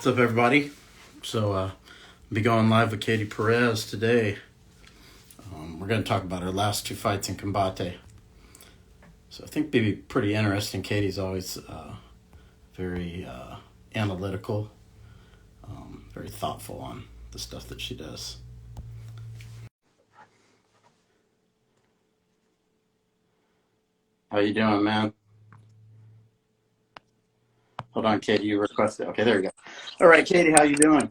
What's up, everybody? I'll be going live with Katie Perez today. We're going to talk about her last two fights in Combate. So I think it'll be pretty interesting. Katie's always very analytical, very thoughtful on the stuff that she does. How you doing, man? Hold on, Katie. You requested. Okay, there you go. All right, Katie, how you doing?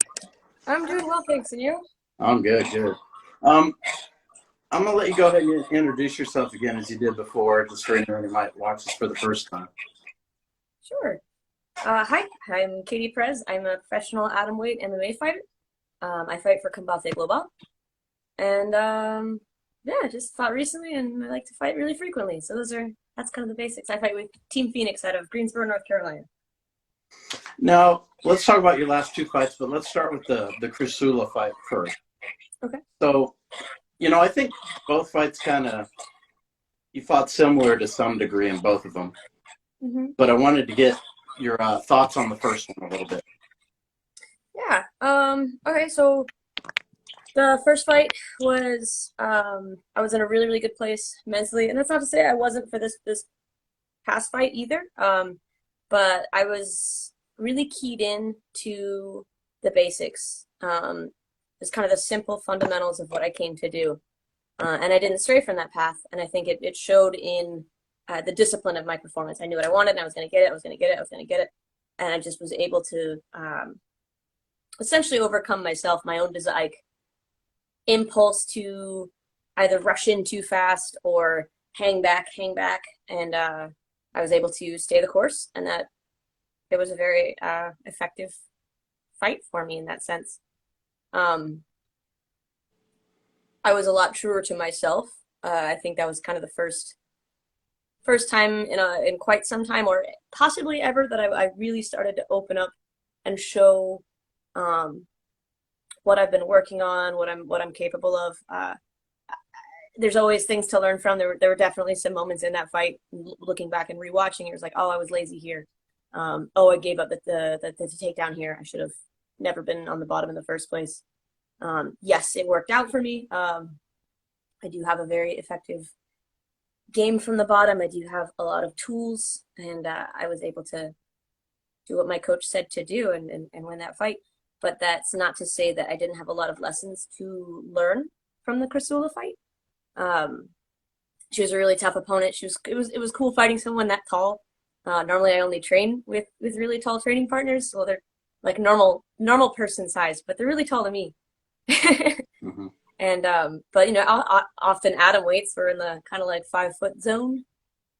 I'm doing well, thanks. And you? I'm good, good. Um, I'm gonna let you go ahead and introduce yourself again as you did before, just for anyone who might watch this for the first time. Sure. Hi, I'm Katie Perez. I'm a professional atomweight MMA fighter. I fight for Combate Global. And yeah, I just fought recently and I like to fight really frequently. So that's kind of the basics. I fight with Team Phoenix out of Greensboro, North Carolina. Now, let's talk about your last two fights, but let's start with the Crisula fight first. Okay. So, I think both fights you fought similar to some degree in both of them. Mm-hmm. But I wanted to get your thoughts on the first one a little bit. Yeah. Okay, so the first fight was I was in a really, really good place mentally. And that's not to say I wasn't for this past fight either. But I was really keyed in to the basics. It's kind of the simple fundamentals of what I came to do. And I didn't stray from that path. And I think it showed in the discipline of my performance. I knew what I wanted and I was going to get it. I was going to get it. I was going to get it. And I just was able to essentially overcome myself, my own impulse to either rush in too fast or hang back. And I was able to stay the course, and that it was a very effective fight for me in that sense. I was a lot truer to myself. I think that was kind of the first time in quite some time, or possibly ever, that I really started to open up and show what I've been working on, what I'm capable of. There's always things to learn from. There were definitely some moments in that fight, looking back and rewatching, it was like, oh, I was lazy here. I gave up the takedown here. I should have never been on the bottom in the first place. Yes, it worked out for me. I do have a very effective game from the bottom. I do have a lot of tools, and I was able to do what my coach said to do and win that fight. But that's not to say that I didn't have a lot of lessons to learn from the Crisula fight. She was a really tough opponent. It was cool fighting someone that tall. Normally I only train with really tall training partners, so they're like normal person size, but they're really tall to me. Mm-hmm. And but often atom weights were in the kind of like 5 foot zone,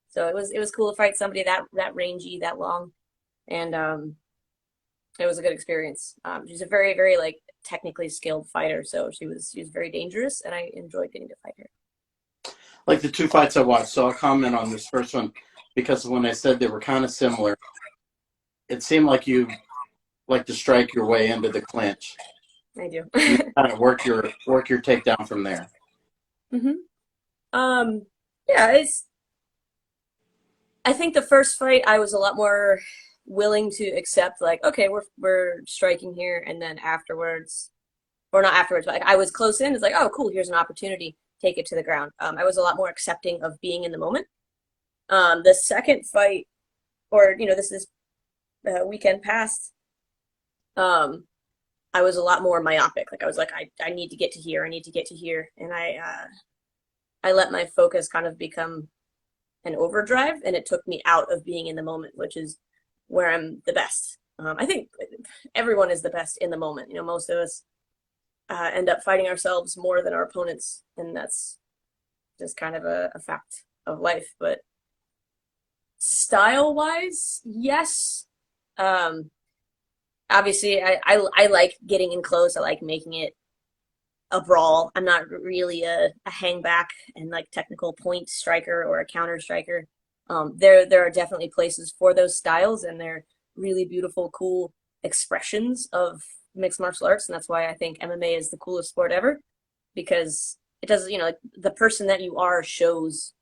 so it was cool to fight somebody that rangy, that long, and it was a good experience. She's a very, very like technically skilled fighter, so she was very dangerous, and I enjoyed getting to fight her. Like the two fights I watched, so I'll comment on this first one because when I said they were kind of similar, it seemed like you like to strike your way into the clinch. I do. You kind of work your takedown from there. Mm-hmm. Yeah, I think the first fight I was a lot more willing to accept, like, okay, we're striking here, and then afterwards, or not afterwards, but like, I was close in. It's like, oh, cool, here's an opportunity. Take it to the ground. I was a lot more accepting of being in the moment. The second fight, or this weekend past, I was a lot more myopic. Like I was like, I need to get to here. I need to get to here, and I let my focus kind of become an overdrive, and it took me out of being in the moment, which is where I'm the best. I think everyone is the best in the moment. Most of us end up fighting ourselves more than our opponents, and that's just kind of a fact of life. But style-wise, yes. Obviously, I like getting in close. I like making it a brawl. I'm not really a hang back and like technical point striker or a counter striker. There are definitely places for those styles, and they're really beautiful, cool expressions of mixed martial arts, and that's why I think MMA is the coolest sport ever, because it does, like the person that you are shows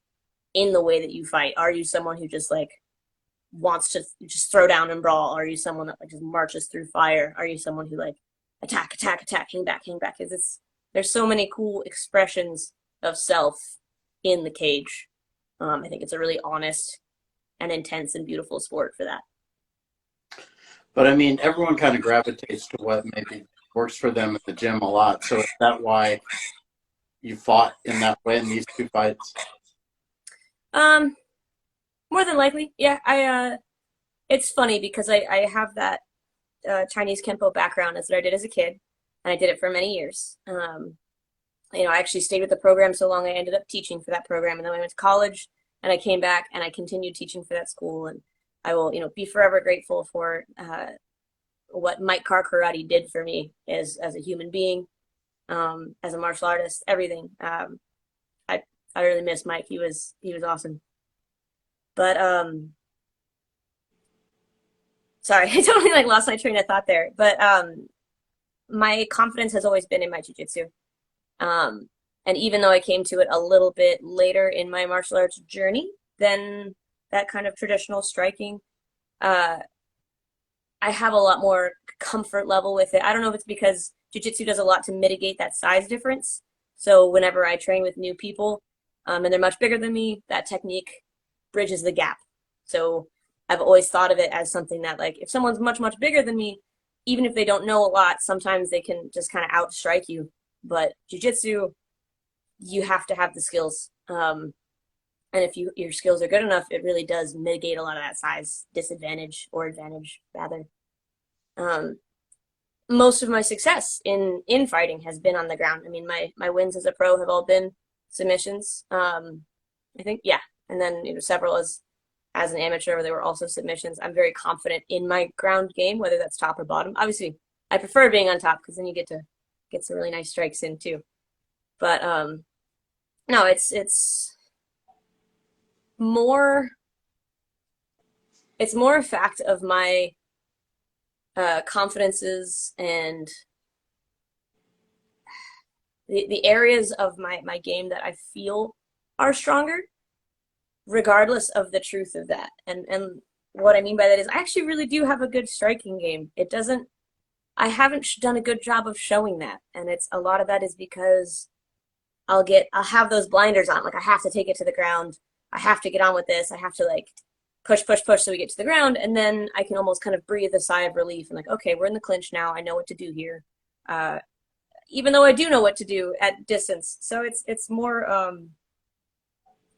in the way that you fight. Are you someone who just like wants to just throw down and brawl? Are you someone that like just marches through fire? Are you someone who like attack, attack, attack, hang back, hang back? There's so many cool expressions of self in the cage. I think it's a really honest and intense and beautiful sport for that. But I mean, everyone kind of gravitates to what maybe works for them at the gym a lot. So is that why you fought in that way in these two fights? Um, More than likely, yeah. It's funny because I have that Chinese Kempo background as that I did as a kid, and I did it for many years. I actually stayed with the program so long I ended up teaching for that program, and then I went to college, and I came back and I continued teaching for that school, and I will, be forever grateful for what Mike Carr Karate did for me as a human being, as a martial artist, everything. I really miss Mike. He was awesome. But sorry, I totally like lost my train of thought there. But my confidence has always been in my jiu-jitsu. And even though I came to it a little bit later in my martial arts journey than that kind of traditional striking, I have a lot more comfort level with it. I don't know if it's because jiu-jitsu does a lot to mitigate that size difference. So whenever I train with new people, and they're much bigger than me, that technique bridges the gap. So I've always thought of it as something that, like, if someone's much, much bigger than me, even if they don't know a lot, sometimes they can just kind of outstrike you. But jiu-jitsu, you have to have the skills. And if your skills are good enough, it really does mitigate a lot of that size disadvantage, or advantage, rather. Most of my success in fighting has been on the ground. I mean, my wins as a pro have all been submissions. I think, yeah. And then, several as an amateur where they were also submissions. I'm very confident in my ground game, whether that's top or bottom. Obviously, I prefer being on top because then you get to get some really nice strikes in too. But no, it's more a fact of my confidences and the areas of my game that I feel are stronger, regardless of the truth of that. And what I mean by that is I actually really do have a good striking game. I haven't done a good job of showing that. And a lot of that is because I'll have those blinders on. Like, I have to take it to the ground. I have to get on with this. I have to like push so we get to the ground. And then I can almost kind of breathe a sigh of relief and like, okay, we're in the clinch now. I know what to do here. Even though I do know what to do at distance. So it's more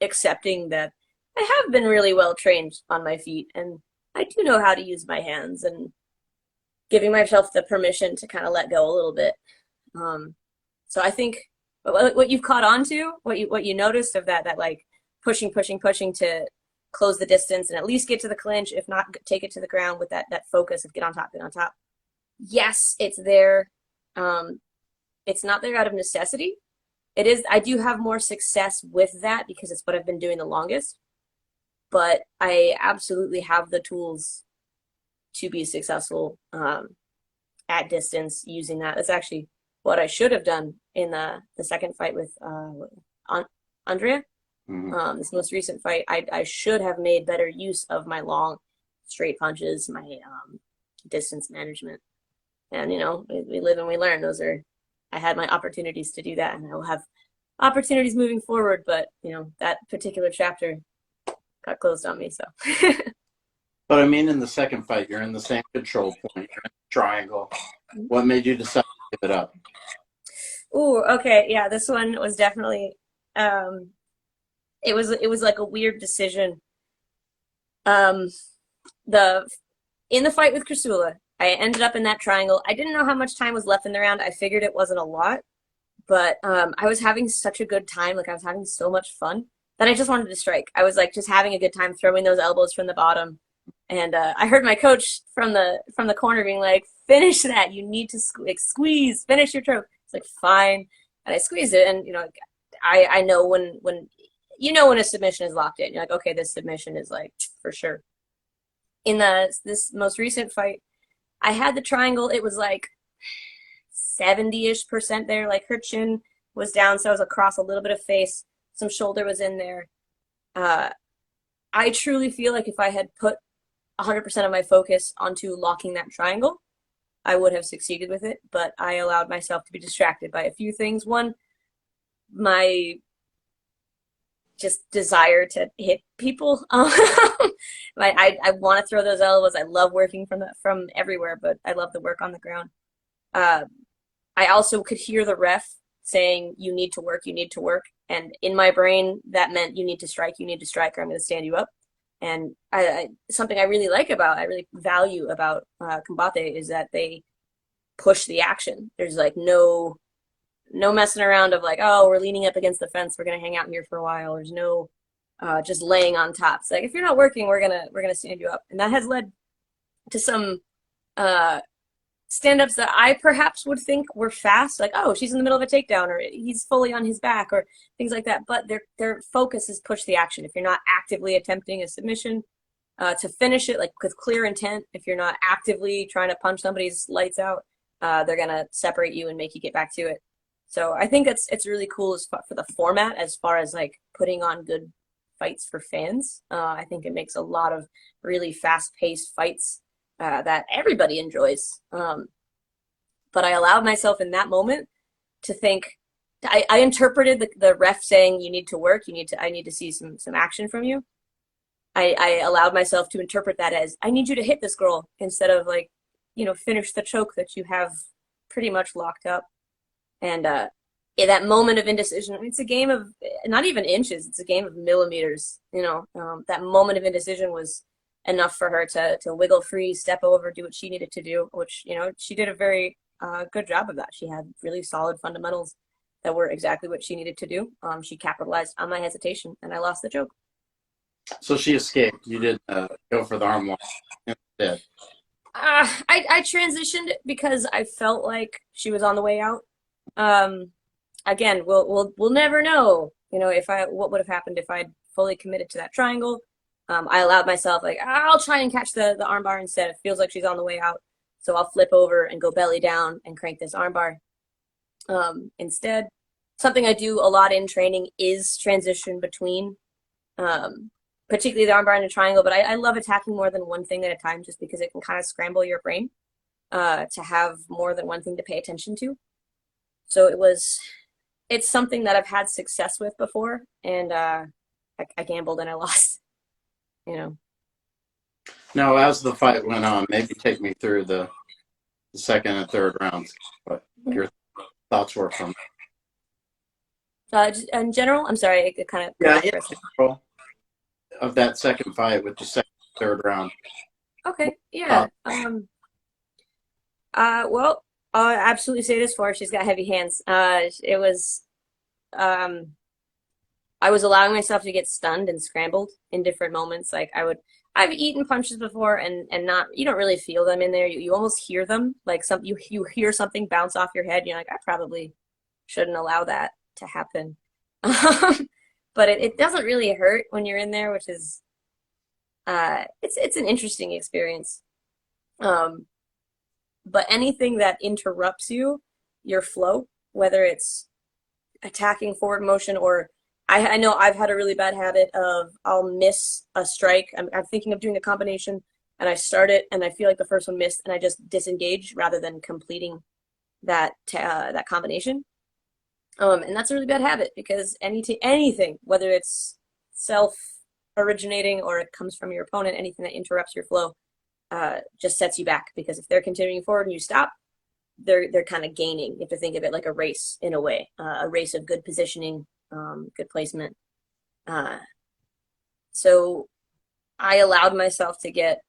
accepting that I have been really well trained on my feet and I do know how to use my hands, and giving myself the permission to kind of let go a little bit. So I think what you've caught on to, what you noticed of that like pushing to close the distance and at least get to the clinch, if not take it to the ground with that focus of get on top. Yes, it's there. It's not there out of necessity. It is. I do have more success with that because it's what I've been doing the longest. But I absolutely have the tools to be successful at distance using that. That's actually what I should have done in the second fight with Andrea. Mm-hmm. This most recent fight, I should have made better use of my long, straight punches, my distance management. And, we live and we learn. I had my opportunities to do that, and I will have opportunities moving forward. But, that particular chapter got closed on me, so. But I mean, in the second fight, you're in the same control point, you're in the triangle. What made you decide to give it up? Ooh, okay, yeah, this one was definitely, it was like a weird decision. In the fight with Crisula, I ended up in that triangle. I didn't know how much time was left in the round. I figured it wasn't a lot, but I was having such a good time. Like, I was having so much fun that I just wanted to strike. I was like just having a good time throwing those elbows from the bottom. And I heard my coach from the corner being like, finish that. You need to squeeze, finish your throw. It's like, fine. And I squeezed it. And, I know when a submission is locked in. You're like, okay, this submission is like for sure. In this most recent fight, I had the triangle. It was like 70-ish% there. Like, her chin was down, so I was across a little bit of face. Some shoulder was in there. I truly feel like if I had put 100% of my focus onto locking that triangle, I would have succeeded with it, but I allowed myself to be distracted by a few things. One, my just desire to hit people. I want to throw those elbows. I love working from everywhere, but I love the work on the ground. Uh, I also could hear the ref saying, "You need to work, you need to work," and in my brain that meant you need to strike, or I'm going to stand you up. And something I really value about Combate is that they push the action. There's like no messing around of like, oh, we're leaning up against the fence, we're gonna hang out in here for a while. There's no just laying on top. It's like, if you're not working, we're gonna stand you up. And that has led to some stand-ups that I perhaps would think were fast, like, oh, she's in the middle of a takedown, or he's fully on his back, or things like that. But their focus is push the action. If you're not actively attempting a submission to finish it, like with clear intent, if you're not actively trying to punch somebody's lights out, they're gonna separate you and make you get back to it. So I think it's really cool for the format, as far as like putting on good fights for fans. I think it makes a lot of really fast-paced fights that everybody enjoys. But I allowed myself in that moment to think. I interpreted the ref saying, "You need to work. I need to see some action from you." I allowed myself to interpret that as, "I need you to hit this girl," instead of like, finish the choke that you have pretty much locked up. And in that moment of indecision, it's a game of not even inches, it's a game of millimeters. That moment of indecision was enough for her to wiggle free, step over, do what she needed to do, which, she did a very good job of that. She had really solid fundamentals that were exactly what she needed to do. She capitalized on my hesitation, and I lost the choke. So she escaped. You didn't go for the arm lock instead. I transitioned because I felt like she was on the way out. Again, we'll never know, what would have happened if I'd fully committed to that triangle. I allowed myself, like, I'll try and catch the armbar instead. It feels like she's on the way out, so I'll flip over and go belly down and crank this armbar. Instead, something I do a lot in training is transition between, particularly the armbar and the triangle, but I love attacking more than one thing at a time, just because it can kind of scramble your brain to have more than one thing to pay attention to. So it's something that I've had success with before, and I gambled and I lost. Now, as the fight went on, maybe take me through the second and third rounds, what your thoughts were from just in general. I'm sorry, it kind of of that second fight with the second, third round. Okay, yeah. Well, I'll absolutely say this for her. She's got heavy hands. It was, I was allowing myself to get stunned and scrambled in different moments. Like I've eaten punches before, and not, you don't really feel them in there. You almost hear them, like you hear something bounce off your head. And you're like, I probably shouldn't allow that to happen. But it doesn't really hurt when you're in there, which is, it's an interesting experience. But anything that interrupts your flow, whether it's attacking forward motion, or I know I've had a really bad habit of, I'll miss a strike. I'm thinking of doing a combination, and I start it, and I feel like the first one missed, and I just disengage rather than completing that combination. And that's a really bad habit, because anything, whether it's self-originating or it comes from your opponent, anything that interrupts your flow just sets you back. Because if they're continuing forward and you stop, they're kind of gaining. You have to think of it like a race, in a way, a race of good positioning, good placement. So I allowed myself to get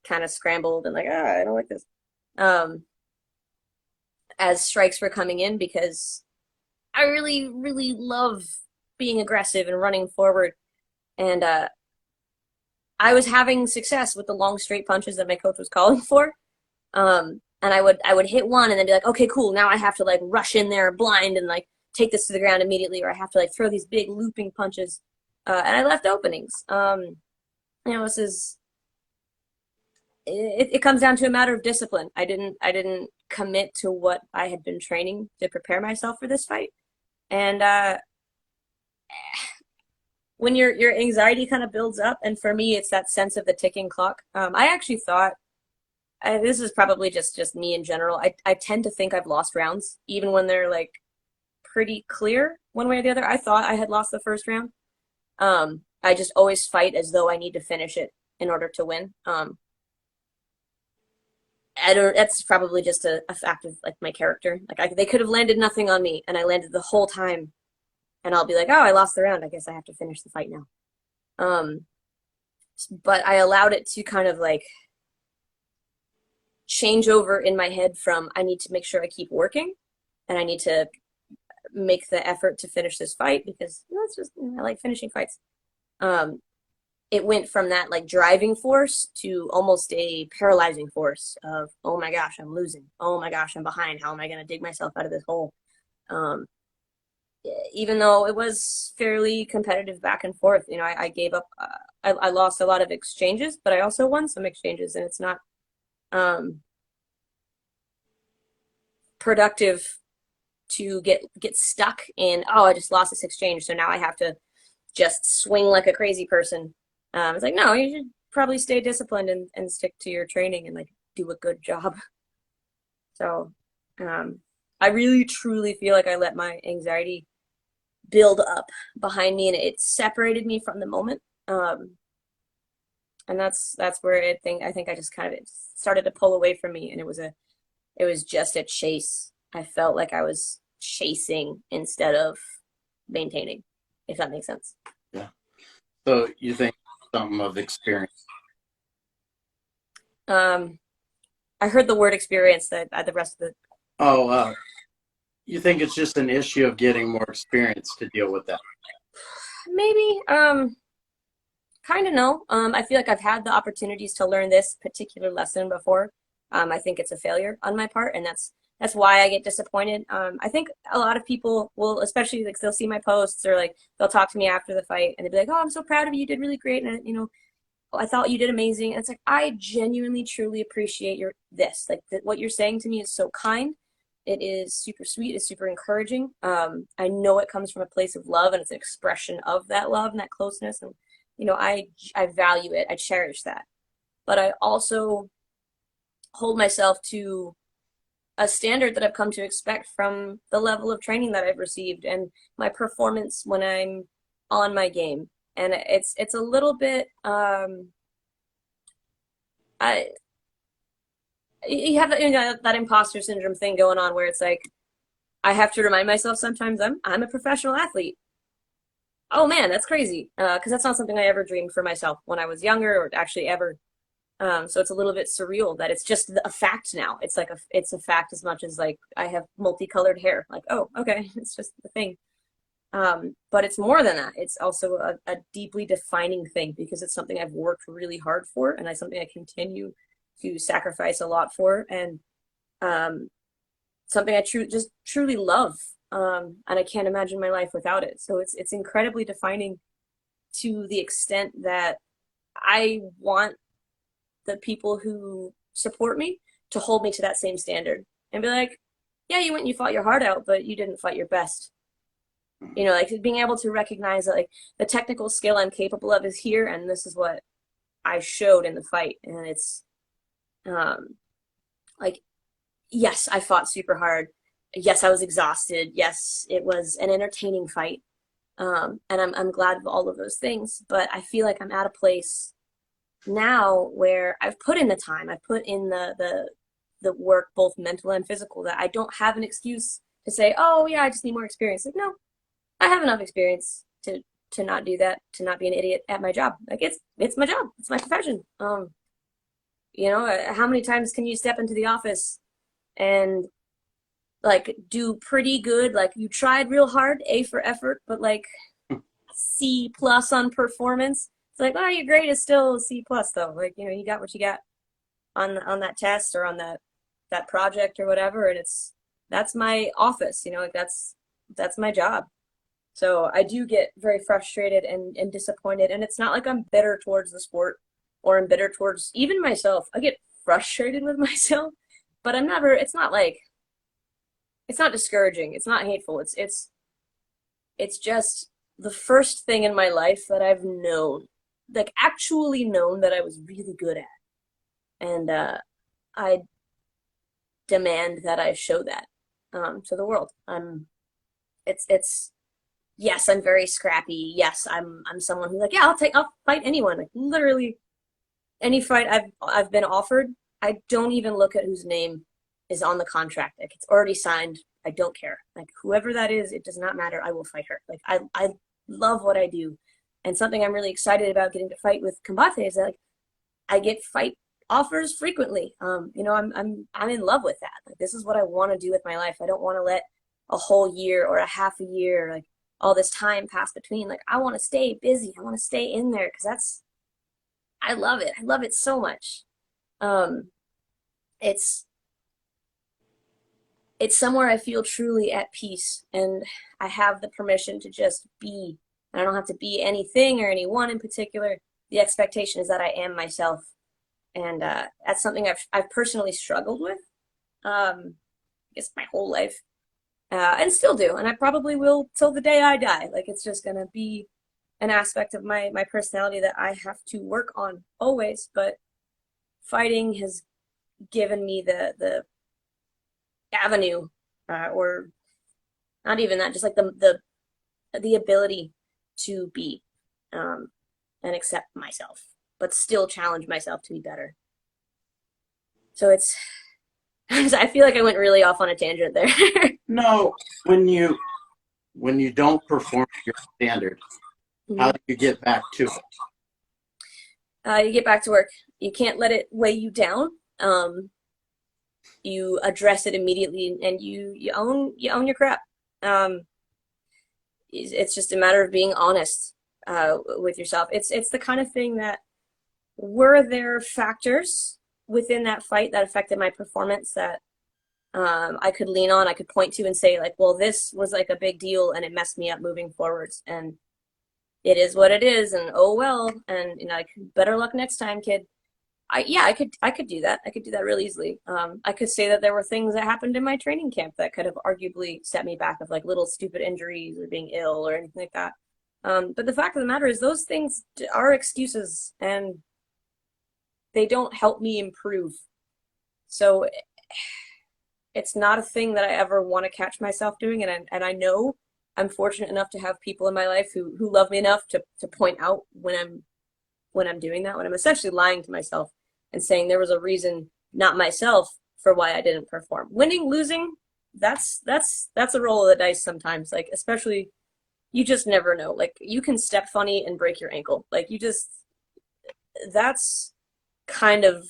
kind of scrambled and like, I don't like this, as strikes were coming in, because I really, really love being aggressive and running forward. And I was having success with the long straight punches that my coach was calling for. And I would hit one and then be like, okay, cool. Now I have to like rush in there blind and like take this to the ground immediately, or I have to like throw these big looping punches. And I left openings. It comes down to a matter of discipline. I didn't commit to what I had been training to prepare myself for this fight. And when your anxiety kind of builds up, and for me, it's that sense of the ticking clock. I actually thought this is probably just me in general. I tend to think I've lost rounds, even when they're like pretty clear one way or the other. I thought I had lost the first round. I just always fight as though I need to finish it in order to win. I don't. That's probably just a fact of like my character. Like they could have landed nothing on me, and I landed the whole time, and I'll be like, oh, I lost the round. I guess I have to finish the fight now. But I allowed it to kind of like change over in my head from I need to make sure I keep working, and I need to make the effort to finish this fight because it's just I like finishing fights. It went from that like driving force to almost a paralyzing force of, oh my gosh, I'm losing. Oh my gosh, I'm behind. How am I going to dig myself out of this hole? Even though it was fairly competitive back and forth, I gave up. I lost a lot of exchanges, but I also won some exchanges, and it's not productive to get stuck in, oh, I just lost this exchange, so now I have to just swing like a crazy person. It's like, no, you should probably stay disciplined and stick to your training and like do a good job. So I really truly feel like I let my anxiety build up behind me, and it separated me from the moment. And that's where I think I just kind of it started to pull away from me, and it was just a chase. I felt like I was chasing instead of maintaining, if that makes sense. Yeah. So you think something of experience? I heard the word experience that the rest of the. Oh, you think it's just an issue of getting more experience to deal with that? Maybe. Kind of no. I feel like I've had the opportunities to learn this particular lesson before. I think it's a failure on my part, and that's why I get disappointed. I think a lot of people will, especially like they'll see my posts or like they'll talk to me after the fight and they'll be like, "Oh, I'm so proud of you. You did really great." And I thought you did amazing. And it's like, I genuinely, truly appreciate like what you're saying to me is so kind. It is super sweet. It's super encouraging. I know it comes from a place of love, and it's an expression of that love and that closeness. And, I value it. I cherish that. But I also hold myself to a standard that I've come to expect from the level of training that I've received and my performance when I'm on my game. And it's a little bit you have that imposter syndrome thing going on where it's like I have to remind myself sometimes I'm a professional athlete. Oh man, that's crazy. Because that's not something I ever dreamed for myself when I was younger or actually ever. So it's a little bit surreal that it's just a fact now. It's like it's a fact as much as like I have multicolored hair. Like, oh, okay, it's just the thing. But it's more than that. It's also a deeply defining thing because it's something I've worked really hard for, and it's something I continue to sacrifice a lot for, and something I just truly love. And I can't imagine my life without it. So it's incredibly defining to the extent that I want the people who support me to hold me to that same standard and be like, yeah, you went and you fought your heart out, but you didn't fight your best. Like being able to recognize that like the technical skill I'm capable of is here, and this is what I showed in the fight. And it's like, yes, I fought super hard. Yes, I was exhausted. Yes, it was an entertaining fight. And I'm glad of all of those things, but I feel like I'm at a place now where I've put in the time, I've put in the work, both mental and physical, that I don't have an excuse to say, oh yeah, I just need more experience. Like, no, I have enough experience to not do that, to not be an idiot at my job. Like it's my job, it's my profession. How many times can you step into the office and like do pretty good, like you tried real hard, A for effort, but like C+ on performance? It's like, oh, your grade is still C+ though. Like, you got what you got on that test or on that project or whatever, and that's my office, like that's my job. So I do get very frustrated and disappointed, and it's not like I'm bitter towards the sport or I'm bitter towards even myself. I get frustrated with myself, but it's not discouraging. It's not hateful. It's just the first thing in my life that I've known, like actually known that I was really good at. And I demand that I show that to the world. It's yes, I'm very scrappy. Yes, I'm someone who's like, yeah, I'll fight anyone. Like literally any fight I've been offered, I don't even look at whose name is on the contract. Like it's already signed. I don't care. Like whoever that is, it does not matter. I will fight her. Like I love what I do. And something I'm really excited about getting to fight with Combate is that like I get fight offers frequently. I'm in love with that. Like this is what I want to do with my life. I don't want to let a whole year or a half a year, like all this time pass between. Like I want to stay busy. I want to stay in there because I love it. I love it so much. Um, it's it's somewhere I feel truly at peace, and I have the permission to just be. I don't have to be anything or anyone in particular. The expectation is that I am myself, and that's something I've personally struggled with. I guess my whole life, and still do, and I probably will till the day I die. Like it's just gonna be an aspect of my personality that I have to work on always. But fighting has given me the avenue, or not even that, just like the ability to be, and accept myself, but still challenge myself to be better. So it's I feel like I went really off on a tangent there. No, when you don't perform your standard, how Mhm. do you get back to it? You get back to work. You can't let it weigh you down. You address it immediately, and you own your crap. Um, it's just a matter of being honest with yourself. It's the kind of thing that were there factors within that fight that affected my performance that I could lean on, I could point to and say like, well, this was like a big deal and it messed me up moving forwards, and it is what it is, and oh well, and like better luck next time, kid. I could do that. I could do that real easily. I could say that there were things that happened in my training camp that could have arguably set me back of like little stupid injuries or being ill or anything like that. But the fact of the matter is those things are excuses and they don't help me improve. So it's not a thing that I ever want to catch myself doing. And I know I'm fortunate enough to have people in my life who love me enough to point out when I'm doing that, when I'm essentially lying to myself and saying there was a reason, not myself, for why I didn't perform. Winning, losing, that's a roll of the dice sometimes. Like especially, you just never know. Like you can step funny and break your ankle. Like you just that's kind of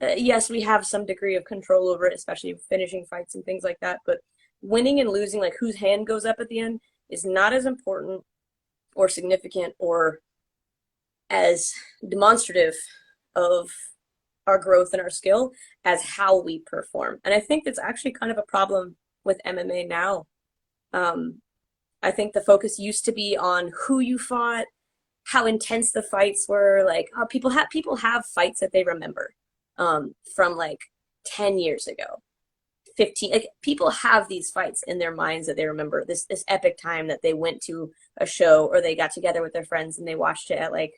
yes, we have some degree of control over it, especially finishing fights and things like that. But winning and losing, like whose hand goes up at the end, is not as important or significant or as demonstrative of our growth and our skill as how we perform. And I think that's actually kind of a problem with MMA now. Um, I think the focus used to be on who you fought, how intense the fights were. Like, oh, people have fights that they remember from like 10 years ago, 15. Like people have these fights in their minds that they remember. This epic time that they went to a show or they got together with their friends and they watched it at like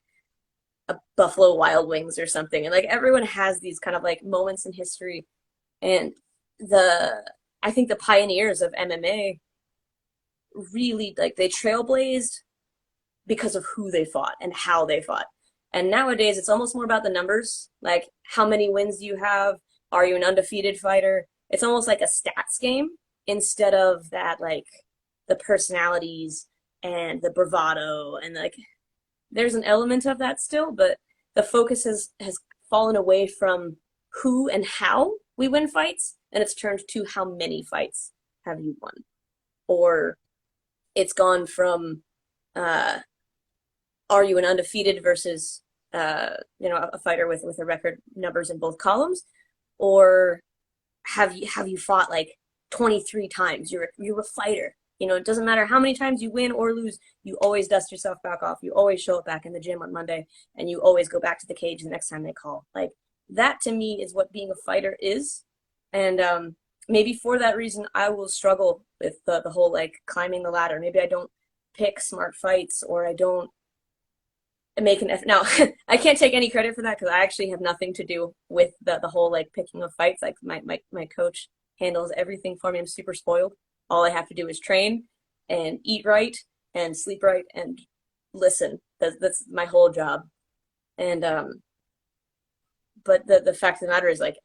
a Buffalo Wild Wings or something. And like everyone has these kind of like moments in history. And I think the pioneers of MMA really like they trailblazed because of who they fought and how they fought. And nowadays it's almost more about the numbers, like how many wins do you have? Are you an undefeated fighter? It's almost like a stats game instead of that like the personalities and the bravado, and like there's an element of that still, but the focus has fallen away from who and how we win fights, and it's turned to how many fights have you won, or it's gone from uh, are you an undefeated versus a fighter with a record numbers in both columns, or have you fought like 23 times? You're a fighter. It doesn't matter how many times you win or lose, you always dust yourself back off. You always show up back in the gym on Monday, and you always go back to the cage the next time they call. Like that to me is what being a fighter is. And maybe for that reason, I will struggle with the whole like climbing the ladder. Maybe I don't pick smart fights, or I don't make an effort. Now, I can't take any credit for that because I actually have nothing to do with the whole like picking of fights. Like my coach handles everything for me. I'm super spoiled. All I have to do is train and eat right and sleep right and listen. That's my whole job. And but the fact of the matter is, like,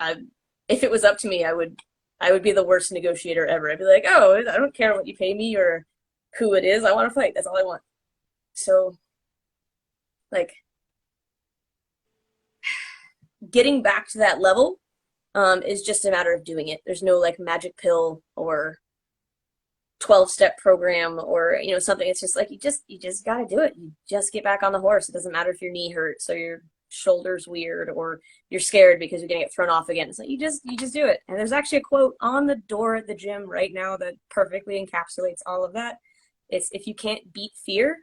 if it was up to me, I would be the worst negotiator ever. I'd be like, oh, I don't care what you pay me or who it is. I want to fight. That's all I want. So, like, getting back to that level is just a matter of doing it. There's no like magic pill or 12-step program or something. It's just like you just got to do it. You just get back on the horse. It doesn't matter if your knee hurts or your shoulder's weird or you're scared because you're gonna get thrown off again. It's like you just do it. And there's actually a quote on the door at the gym right now that perfectly encapsulates all of that. It's, if you can't beat fear,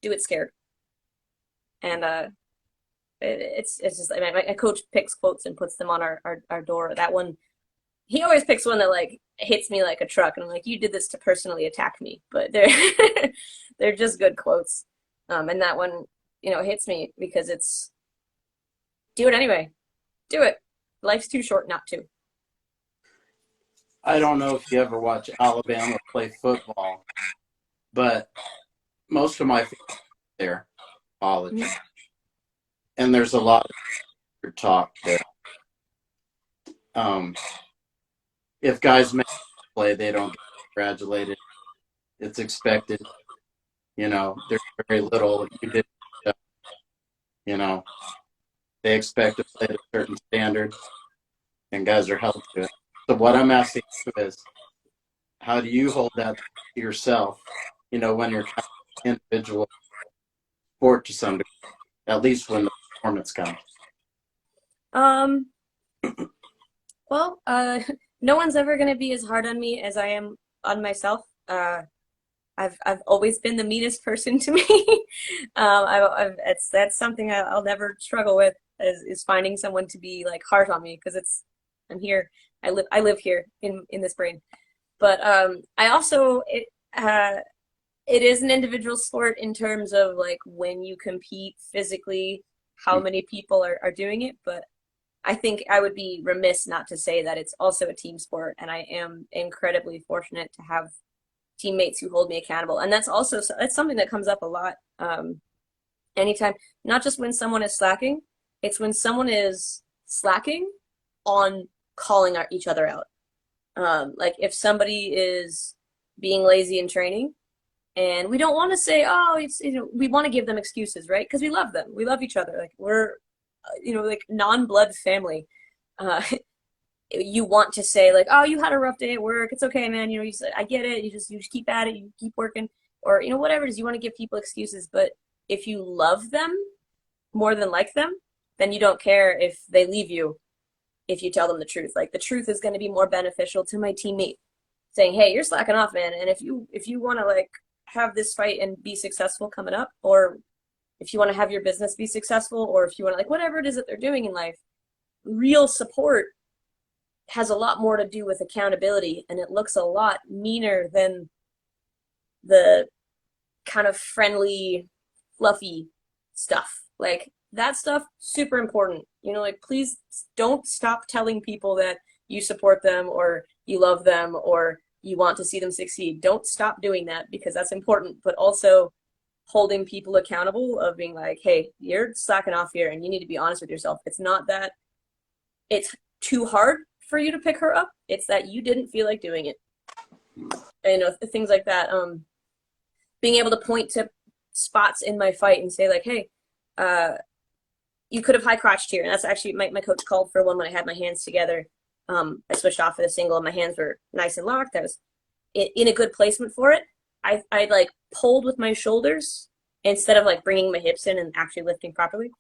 do it scared. And it's just, I mean, my coach picks quotes and puts them on our door. That one, he always picks one that like hits me like a truck, and I'm like, you did this to personally attack me, but they're they're just good quotes. And that one, hits me because it's, do it anyway. Do it. Life's too short not to. I don't know if you ever watch Alabama play football, but most of my family there, college, and there's a lot of talk there. If guys make a play, they don't get congratulated. It's expected. There's very little you did. They expect to play at a certain standard, and guys are held to it. So what I'm asking you is, how do you hold that to yourself? When you're kind of individual sport to some degree, at least when the performance comes. Well, no one's ever going to be as hard on me as I am on myself. I've always been the meanest person to me. That's something I'll never struggle with, is finding someone to be like hard on me, because I'm here. I live here in this brain. But I also, it is an individual sport in terms of like when you compete physically, how many people are doing it. But I think I would be remiss not to say that it's also a team sport, and I am incredibly fortunate to have teammates who hold me accountable. And that's something that comes up a lot anytime, not just when someone is slacking, it's when someone is slacking on calling each other out. Like if somebody is being lazy in training, and we don't want to say, oh, it's, we want to give them excuses, right? Because we love them. We love each other. Like we're, like non-blood family. You want to say like, oh, you had a rough day at work. It's okay, man. I get it. You just keep at it. You keep working, or, whatever it is. You want to give people excuses. But if you love them more than like them, then you don't care if they leave you, if you tell them the truth. Like the truth is going to be more beneficial to my teammate saying, hey, you're slacking off, man. And if you want to like have this fight and be successful coming up, or if you want to have your business be successful, or if you want to like whatever it is that they're doing in life, real support has a lot more to do with accountability, and it looks a lot meaner than the kind of friendly, fluffy stuff. Like that stuff, super important. Like please don't stop telling people that you support them or you love them or you want to see them succeed. Don't stop doing that, because that's important, but also holding people accountable of being like, hey, you're slacking off here and you need to be honest with yourself. It's not that it's too hard for you to pick her up. It's that you didn't feel like doing it. And things like that. Being able to point to spots in my fight and say like, hey, you could have high crotched here. And that's actually my coach called for one when I had my hands together. I switched off at a single and my hands were nice and locked. I was in a good placement for it. I like pulled with my shoulders instead of like bringing my hips in and actually lifting properly.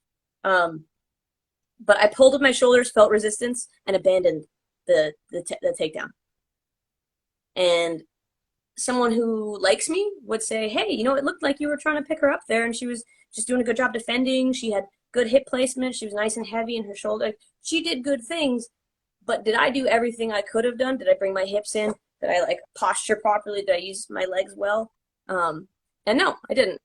But I pulled with my shoulders, felt resistance, and abandoned the takedown. And someone who likes me would say, hey, it looked like you were trying to pick her up there, and she was just doing a good job defending. She had good hip placement. She was nice and heavy in her shoulder. She did good things. But did I do everything I could have done? Did I bring my hips in? Did I like posture properly? Did I use my legs well? And And no, I didn't.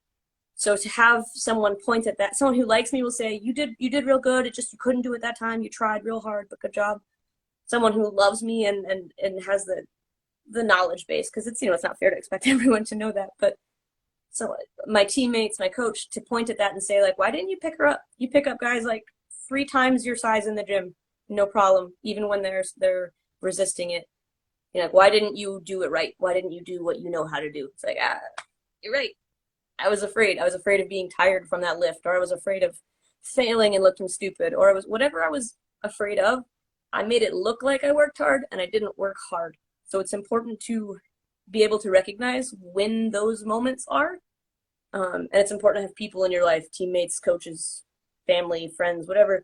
So to have someone point at that, someone who likes me will say, you did real good. It just, you couldn't do it that time. You tried real hard, but good job. Someone who loves me and has the knowledge base, because it's, it's not fair to expect everyone to know that. But so my teammates, my coach, to point at that and say, like, why didn't you pick her up? You pick up guys like 3 times your size in the gym, no problem, even when they're resisting it. Like, why didn't you do it right? Why didn't you do what you know how to do? It's like, you're right. I was afraid. I was afraid of being tired from that lift, or I was afraid of failing and looking stupid, or I was whatever I was afraid of. I made it look like I worked hard, and I didn't work hard. So it's important to be able to recognize when those moments are. And it's important to have people in your life, teammates, coaches, family, friends, whatever,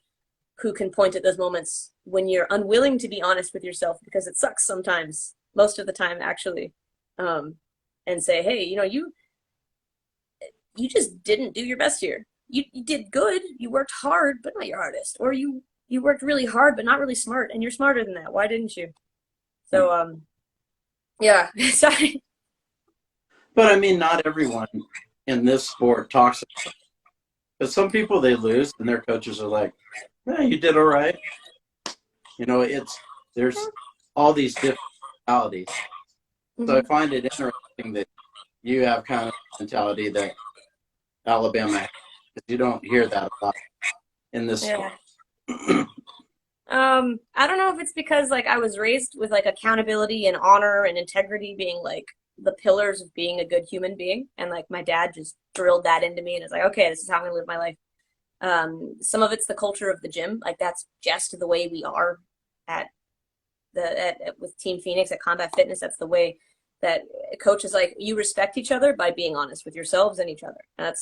who can point at those moments when you're unwilling to be honest with yourself, because it sucks sometimes, most of the time actually, and say, hey, you just didn't do your best here. You did good, you worked hard, but not your hardest, or you worked really hard but not really smart, and you're smarter than that. Why didn't you? So yeah. Sorry. But I mean, not everyone in this sport talks about it. But some people, they lose and their coaches are like, yeah, you did all right. There's all these different mentalities. So I find it interesting that you have kind of mentality that Alabama has, because you don't hear that a lot in this sport. I don't know if it's because like I was raised with like accountability and honor and integrity being like the pillars of being a good human being, and like my dad just drilled that into me, and it's like, okay, this is how I'm gonna live my life. Some of it's the culture of the gym, like that's just the way we are at with Team Phoenix at Combat Fitness. That's the way that coaches, like, you respect each other by being honest with yourselves and each other. And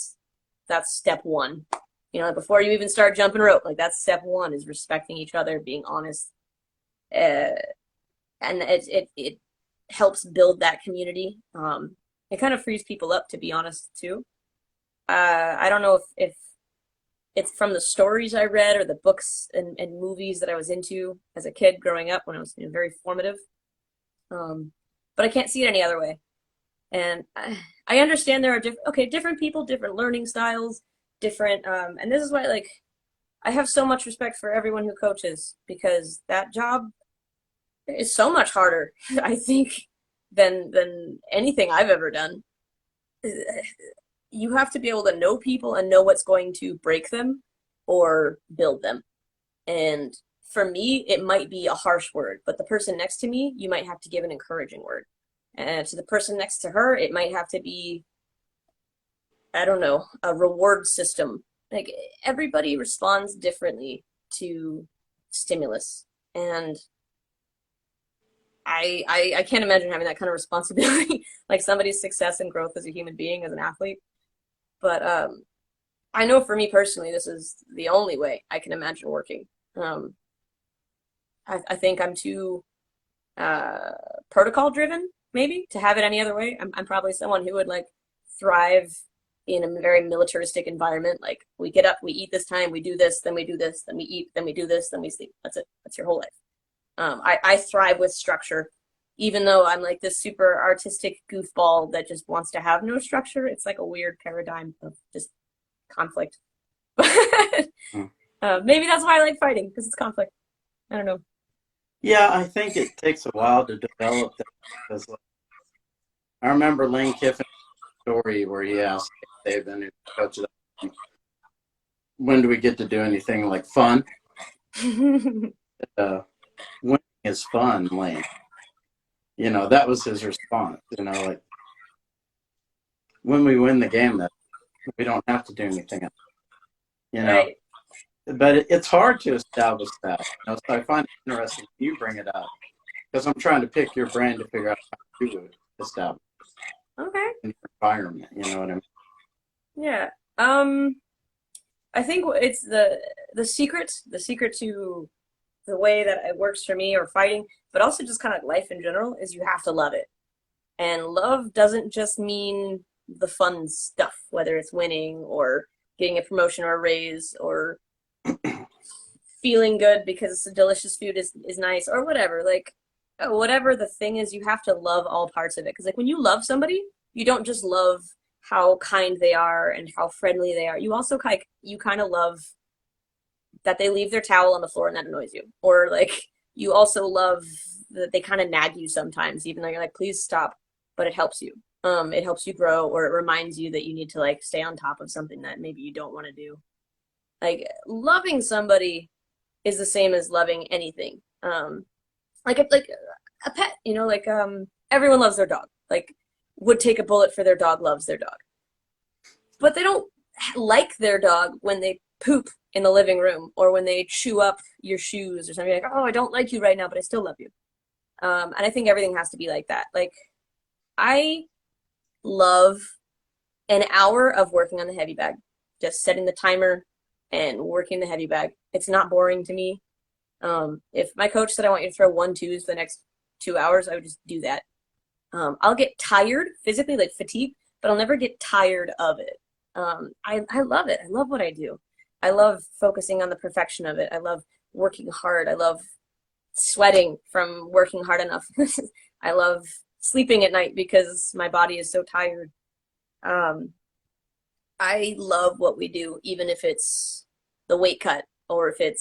that's step one. Before you even start jumping rope, like that's step one, is respecting each other, being honest. And it helps build that community. It kind of frees people up, to be honest, too. I don't know if it's from the stories I read or the books and movies that I was into as a kid growing up when I was very formative. But I can't see it any other way. And I understand there are different people, different learning styles, different, and this is why, like, I have so much respect for everyone who coaches, because that job is so much harder, I think, than anything I've ever done. You have to be able to know people and know what's going to break them or build them. And for me, it might be a harsh word, but the person next to me, you might have to give an encouraging word. And to the person next to her, it might have to be, I don't know, a reward system. Like, everybody responds differently to stimulus. And I can't imagine having that kind of responsibility, like somebody's success and growth as a human being, as an athlete. But I know for me personally, this is the only way I can imagine working. I think I'm too protocol driven, maybe, to have it any other way. I'm probably someone who would like thrive in a very militaristic environment. Like, we get up, we eat this time, we do this, then we do this, then we eat, then we do this, then we sleep. That's it. That's your whole life. I thrive with structure, even though I'm like this super artistic goofball that just wants to have no structure. It's like a weird paradigm of just conflict. Maybe that's why I like fighting, because it's conflict. I don't know. Yeah, I think it takes a while to develop that, because I remember Lane Kiffin's story where he asked Dave, the coach, when do we get to do anything like fun? Winning is fun, Lane. That was his response. Like, when we win the game, that we don't have to do anything else. Right. But it's hard to establish that. So I find it interesting you bring it up, because I'm trying to pick your brain to figure out how to establish an environment. You know what I mean? Yeah. I think it's the secret to the way that it works for me, or fighting, but also just kind of life in general, is you have to love it. And love doesn't just mean the fun stuff, whether it's winning or getting a promotion or a raise, or feeling good because delicious food is nice, or whatever. Like, whatever the thing is, you have to love all parts of it. Because like, when you love somebody, you don't just love how kind they are and how friendly they are. You also you kind of love that they leave their towel on the floor and that annoys you. Or like you also love that they kind of nag you sometimes, even though you're like, please stop, but it helps you. It helps you grow, or it reminds you that you need to like stay on top of something that maybe you don't want to do. Like loving somebody is the same as loving anything. Like a pet, like everyone loves their dog. Like would take a bullet for their dog, loves their dog. But they don't like their dog when they poop in the living room or when they chew up your shoes or something. Like, oh, I don't like you right now, but I still love you. And I think everything has to be like that. Like I love an hour of working on the heavy bag, just setting the timer and working the heavy bag. It's not boring to me. If my coach said I want you to throw 1-2s for the next 2 hours, I would just do that. I'll get tired physically, like fatigue, but I'll never get tired of it. I love it. I love what I do. I love focusing on the perfection of it. I love working hard. I love sweating from working hard enough. I love sleeping at night because my body is so tired. I love what we do, even if it's the weight cut or if it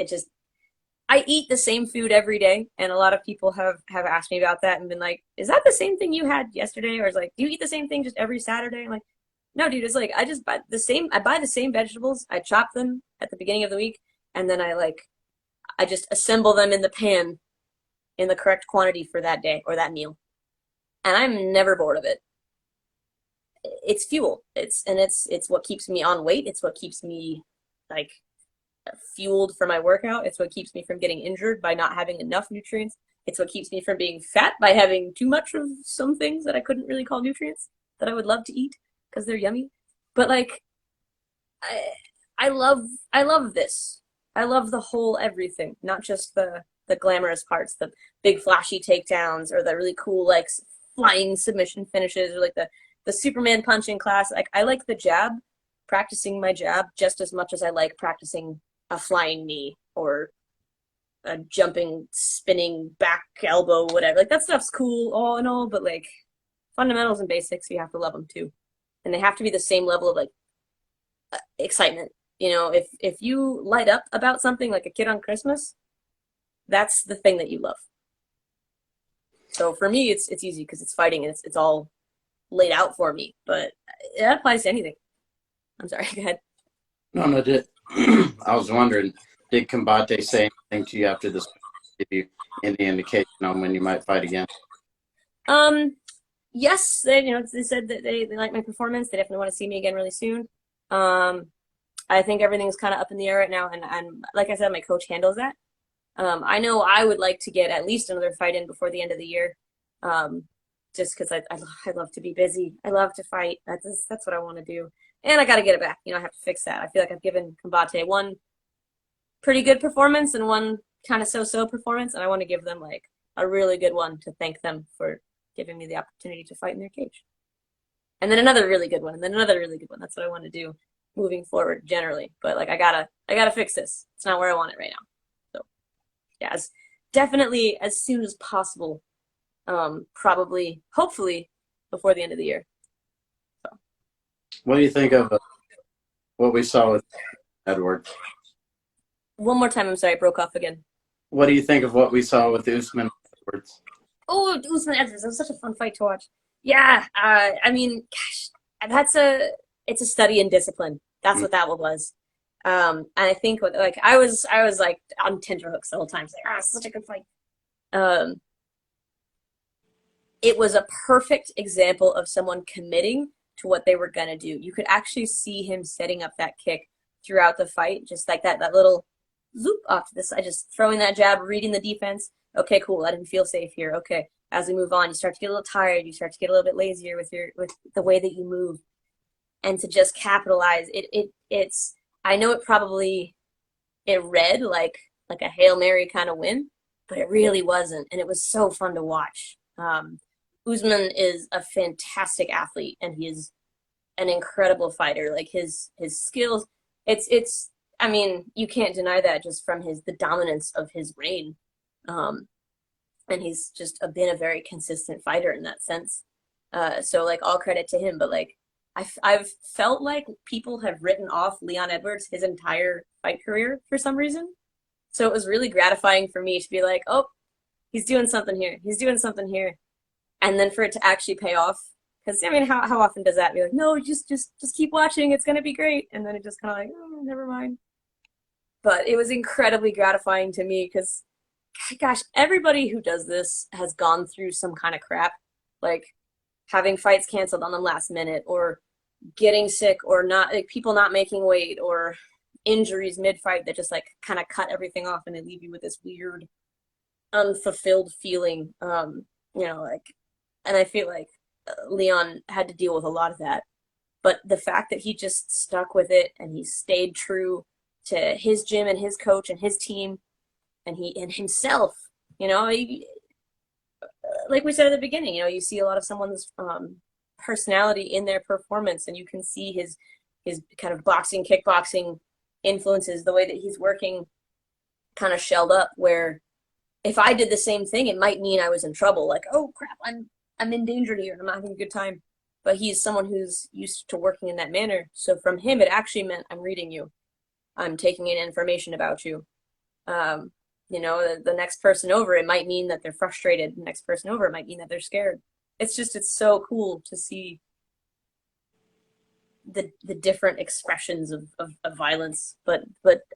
just, I eat the same food every day. And a lot of people have asked me about that and been like, is that the same thing you had yesterday? Or it's like, do you eat the same thing just every Saturday? I'm like, no, dude, it's like, I buy the same vegetables. I chop them at the beginning of the week. And then I just assemble them in the pan in the correct quantity for that day or that meal. And I'm never bored of it. It's fuel. It's what keeps me on weight. It's what keeps me like fueled for my workout. It's what keeps me from getting injured by not having enough nutrients. It's what keeps me from being fat by having too much of some things that I couldn't really call nutrients that I would love to eat because they're yummy. But like I love this. I love the whole everything, not just the glamorous parts, the big flashy takedowns or the really cool like flying submission finishes or like the Superman punch in class. Like I like the jab, practicing my jab just as much as I like practicing a flying knee or a jumping, spinning back elbow, whatever. Like that stuff's cool all in all, but like fundamentals and basics, you have to love them too. And they have to be the same level of like excitement. If you light up about something like a kid on Christmas, that's the thing that you love. So for me, it's easy because it's fighting and it's all laid out for me, but it applies to anything. I'm sorry, go ahead. No, I was wondering, did Combate say anything to you after this? Give you any indication on when you might fight again? Yes, they said that they like my performance. They definitely want to see me again really soon. I think everything's kind of up in the air right now, and like I said, my coach handles that. I know I would like to get at least another fight in before the end of the year, just because I love to be busy. I love to fight. That's what I want to do, and I got to get it back. I have to fix that. I feel like I've given Combate one pretty good performance and one kind of so-so performance, and I want to give them like a really good one to thank them for giving me the opportunity to fight in their cage. And then another really good one, and then another really good one. That's what I want to do moving forward generally. But like I gotta fix this. It's not where I want it right now. So yeah, definitely as soon as possible. Probably, hopefully, before the end of the year. So. What do you think of what we saw with Edwards? One more time, I'm sorry, I broke off again. What do you think of what we saw with Usman Edwards? Oh, Usman Edwards, that was such a fun fight to watch. Yeah, I mean, gosh, it's a study in discipline. That's what that one was. And I think like I was like on tenterhooks the whole time. Like, such a good fight. It was a perfect example of someone committing to what they were gonna do. You could actually see him setting up that kick throughout the fight, just like that little zoop off to the side, just throwing that jab, reading the defense. Okay, cool. Let him feel safe here. Okay, as we move on, you start to get a little tired. You start to get a little bit lazier with the way that you move, and to just capitalize. It's. I know it read like a Hail Mary kind of win, but it really wasn't, and it was so fun to watch. Usman is a fantastic athlete, and he is an incredible fighter. Like his skills, it's. I mean, you can't deny that just from the dominance of his reign. And he's just been a very consistent fighter in that sense. So like all credit to him, but like I've felt like people have written off Leon Edwards his entire fight career for some reason. So it was really gratifying for me to be like, oh, he's doing something here. He's doing something here. And then for it to actually pay off. Because I mean, how often does that be like, no, just keep watching, it's gonna be great. And then it just kind of like, oh, never mind. But it was incredibly gratifying to me because gosh, everybody who does this has gone through some kind of crap. Like having fights canceled on the last minute or getting sick or not like people not making weight or injuries mid-fight that just like kind of cut everything off and they leave you with this weird unfulfilled feeling like and I feel like Leon had to deal with a lot of that, but the fact that he just stuck with it and he stayed true to his gym and his coach and his team and he and himself, like we said at the beginning, you see a lot of someone's personality in their performance, and you can see his kind of boxing, kickboxing influences, the way that he's working, kind of shelled up. Where if I did the same thing, it might mean I was in trouble. Like, oh crap, I'm in danger here, and I'm not having a good time. But he's someone who's used to working in that manner. So from him, it actually meant I'm reading you, I'm taking in information about you. The next person over, it might mean that they're frustrated. The next person over, it might mean that they're scared. It's so cool to see the different expressions of violence, but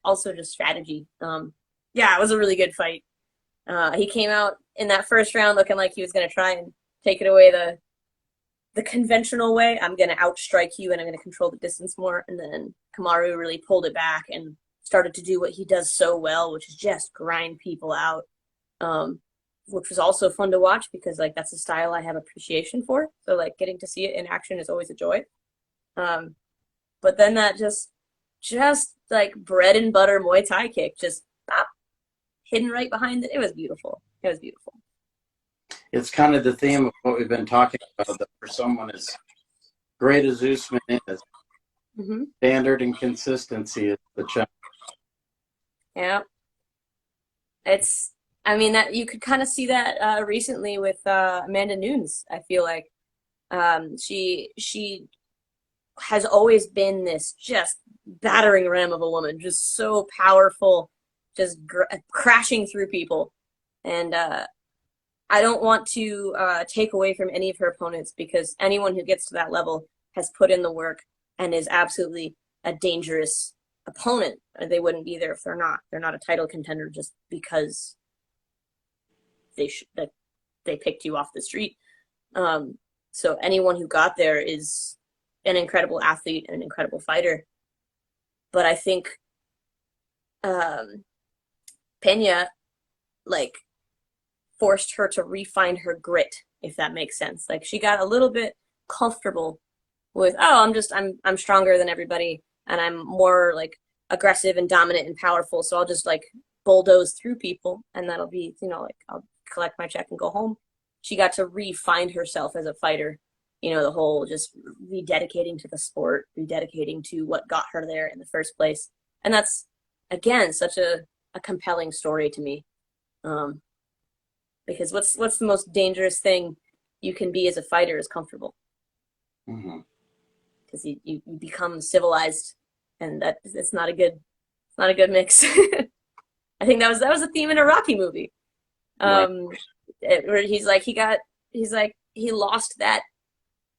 also just strategy. Yeah, it was a really good fight. He came out in that first round looking like he was going to try and take it away the conventional way. I'm going to outstrike you and I'm going to control the distance more. And then Kamaru really pulled it back and started to do what he does so well, which is just grind people out, which was also fun to watch because like that's a style I have appreciation for. So like getting to see it in action is always a joy. But then that just like bread and butter Muay Thai kick, just hidden right behind it. It was beautiful. It was beautiful. It's kind of the theme of what we've been talking about, that for someone as great as Usman is, standard and consistency is the challenge. Yeah. That you could kind of see that recently with Amanda Nunes. I feel like she has always been this just battering ram of a woman, just so powerful, just crashing through people. And I don't want to take away from any of her opponents, because anyone who gets to that level has put in the work and is absolutely a dangerous opponent. They wouldn't be there if they're not. They're not a title contender just because they picked you off the street. So anyone who got there is an incredible athlete and an incredible fighter. But I think Pena forced her to refine her grit, if that makes sense. Like she got a little bit comfortable with, I'm stronger than everybody and I'm more aggressive and dominant and powerful, so I'll just bulldoze through people and that'll be, I'll collect my check and go home. She got to refine herself as a fighter, the whole just rededicating to the sport, rededicating to what got her there in the first place. And that's, again, such a compelling story to me. Because what's the most dangerous thing you can be as a fighter is comfortable. Because you become civilized, and it's not a good mix. I think that was a theme in a Rocky movie. Where he lost that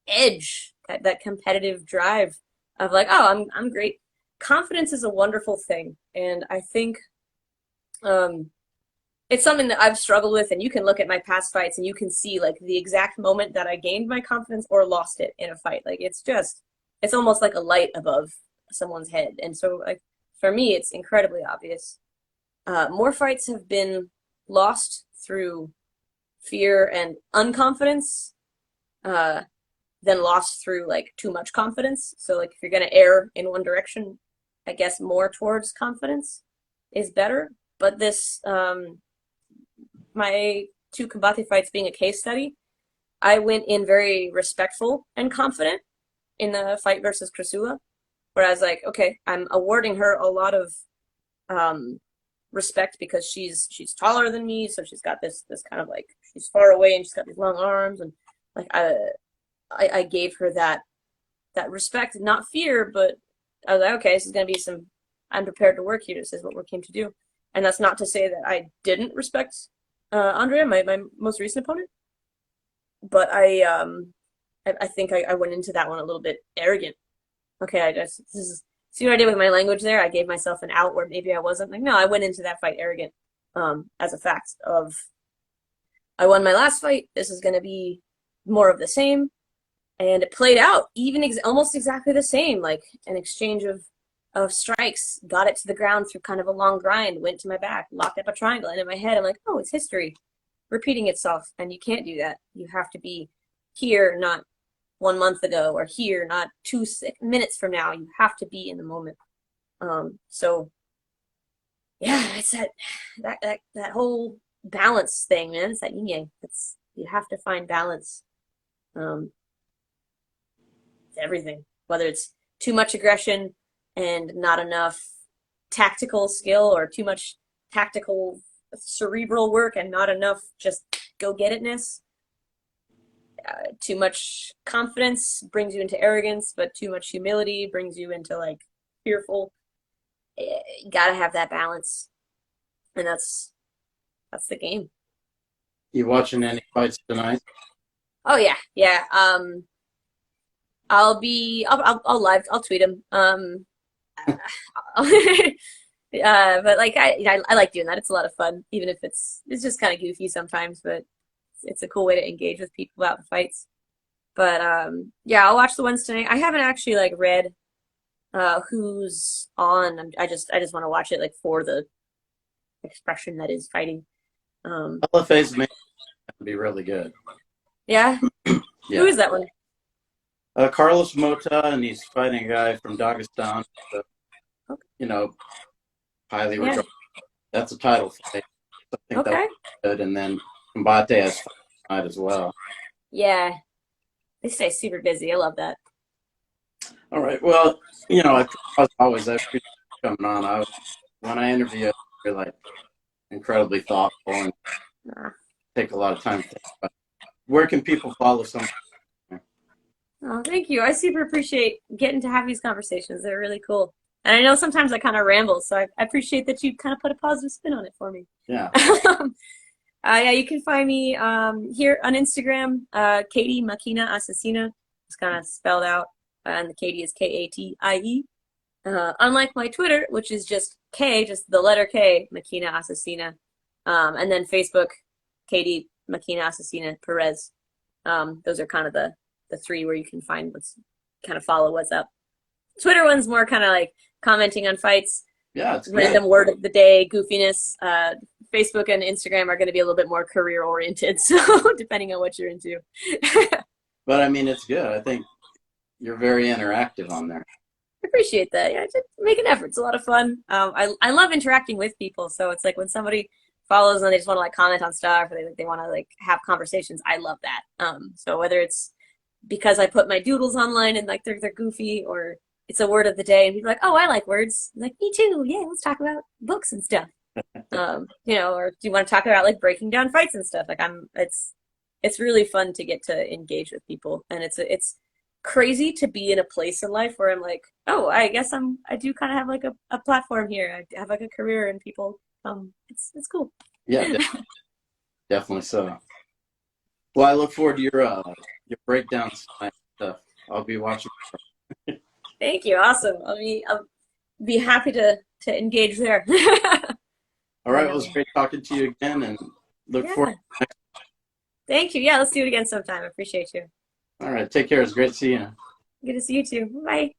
edge, that competitive drive of I'm great. Confidence is a wonderful thing, and I think it's something that I've struggled with, and you can look at my past fights and you can see the exact moment that I gained my confidence or lost it in a fight. It's almost like a light above someone's head. And so for me, it's incredibly obvious. More fights have been lost through fear and unconfidence than lost through too much confidence. So if you're going to err in one direction, I guess more towards confidence is better. But this, my 2 Combate fights being a case study, I went in very respectful and confident in the fight versus Krasula, where I was okay, I'm awarding her a lot of respect because she's taller than me, so she's got this kind of she's far away and she's got these long arms, and I gave her that respect, not fear, but I was like, okay, this is gonna be some. I'm prepared to work here. This is what we came to do, and that's not to say that I didn't respect Andrea, my most recent opponent, but I think I went into that one a little bit arrogant. Okay, I just this is see what I did with my language there. I gave myself an out where maybe I wasn't like no, I went into that fight arrogant. As a fact of I won my last fight. This is gonna be more of the same. And it played out even almost exactly the same, like an exchange of strikes, got it to the ground through kind of a long grind, went to my back, locked up a triangle, and in my head I'm like, oh, it's history repeating itself, and you can't do that. You have to be here, not 1 month ago, or here, not 2 minutes from now. You have to be in the moment. So yeah, it's that whole balance thing, man. It's that yin yang. It's you have to find balance. Um, everything, whether it's too much aggression and not enough tactical skill, or too much tactical cerebral work and not enough just go get itness. Too much confidence brings you into arrogance, but too much humility brings you into like fearful. You gotta have that balance, and that's the game. You watching any fights tonight? Oh yeah, yeah. I'll tweet him. But like I like doing that. It's a lot of fun, even if it's just kind of goofy sometimes, but it's a cool way to engage with people about the fights. But yeah, I'll watch the ones tonight. I haven't actually like read who's on. I just want to watch it like for the expression that is fighting. LFA's may be really good. Yeah. Yeah. Who is that one? Carlos Mota, and he's fighting a guy from Dagestan. So, you know, highly regarded. That's a title fight. I think that was good. And then Combate has fight as well. Yeah. They stay super busy. I love that. All right. Well, you know, I appreciate you coming on. When I interview, you're like incredibly thoughtful and take a lot of time to think about. Where can people follow some? Oh, thank you. I super appreciate getting to have these conversations. They're really cool. And I know sometimes I kind of ramble, so I appreciate that you kind of put a positive spin on it for me. Yeah. Yeah, you can find me here on Instagram, Katie Makina Assassina. It's kind of spelled out, and the Katie is Katie. Unlike my Twitter, which is just K, just the letter K, Makina Assassina. And then Facebook, Katie Makina Assassina Perez. Those are kind of the three where you can find follow what's up. Twitter one's more kind of like commenting on fights. Yeah, it's random word of the day, goofiness. Facebook and Instagram are going to be a little bit more career oriented, so depending on what you're into. But I mean, it's good. I think you're very interactive on there. I appreciate that. Yeah, just make an effort. It's a lot of fun. I love interacting with people, so it's like when somebody follows and they just want to like comment on stuff, or they want to like have conversations. I love that. So whether it's because I put my doodles online and like they're goofy, or it's a word of the day and people are like, oh, I like words. I'm like, me too. Yeah, let's talk about books and stuff. You know, or do you want to talk about like breaking down fights and stuff? Like it's really fun to get to engage with people, and it's crazy to be in a place in life where I'm like, oh, I guess I do kind of have like a platform here. I have like a career, and people, it's cool. Yeah, definitely so. Well, I look forward to your breakdowns and stuff. I'll be watching. Thank you. Awesome. I'll be happy to engage there. All right. Well, it was great talking to you again, and look forward to the next. Thank you. Yeah, let's do it again sometime. I appreciate you. All right. Take care. It's great to see you. Good to see you too. Bye.